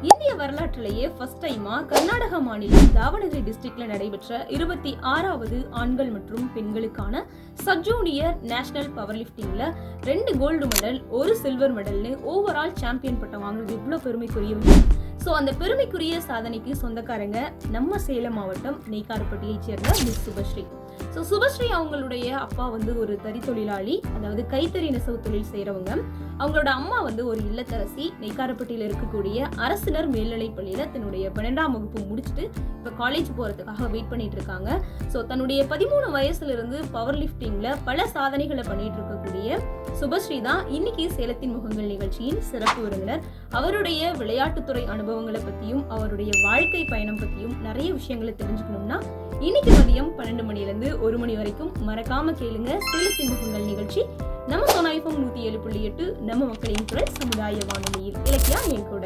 இந்திய வரலாற்றிலேயே ஃபர்ஸ்ட் டைமா கர்நாடக மாநிலம் தாவணகிரி டிஸ்ட்ரிக்ட்ல நடைபெற்ற 26வது ஆண்கள் மற்றும் பெண்களுக்கான சப் ஜூனியர் நேஷனல் பவர் லிஃப்டிங்ல 2 கோல்டு மெடல் 1 சில்வர் மெடல்னு ஓவரால் சாம்பியன் பட்டம் வாங்குறது எவ்வளவு பெருமைக்குரிய விஷயம். ஸோ அந்த பெருமைக்குரிய சாதனைக்கு சொந்தக்காரங்க நம்ம சேலம் மாவட்டம் நெய்க்காரப்பட்டியை சேர்ந்த மிஸ் சுபஸ்ரீ. ஸோ சுபஸ்ரீ அவங்களுடைய அப்பா ஒரு தறி தொழிலாளி, அதாவது கைத்தறி நெசவு தொழில் செய்கிறவங்க. அவங்களோட அம்மா ஒரு இல்லத்தரசி. நெய்க்காரப்பட்டியில் இருக்கக்கூடிய அரசினர் மேல்நிலைப் பள்ளியில் தன்னுடைய 12ஆம் வகுப்பு முடிச்சுட்டு இப்போ காலேஜ் போகிறதுக்காக வெயிட் பண்ணிட்டு இருக்காங்க. ஸோ தன்னுடைய 13 வயசுல இருந்து பவர் லிஃப்டிங்கில் பல சாதனைகளை பண்ணிட்டு இருக்கக்கூடிய சுபஸ்ரீ தான் இன்னைக்கு சேலத்தின் முகங்கள் நிகழ்ச்சியின் சிறப்பு விருந்தினர். அவருடைய விளையாட்டுத்துறை அனுபவங்களை பற்றியும் அவருடைய வாழ்க்கை பயணம் பற்றியும் நிறைய விஷயங்களை தெரிஞ்சுக்கணும்னா இன்னைக்கு மதியம் 12 மணிலேருந்து 1 மணி வரைக்கும் மறக்காம கேளுங்க சேலத்தின் முகங்கள் நிகழ்ச்சி. நம்ம சோனா FM 107.8 நம்ம மக்களின் குரல் சமுதாய வானொலியில். இலக்கியா என் கூட.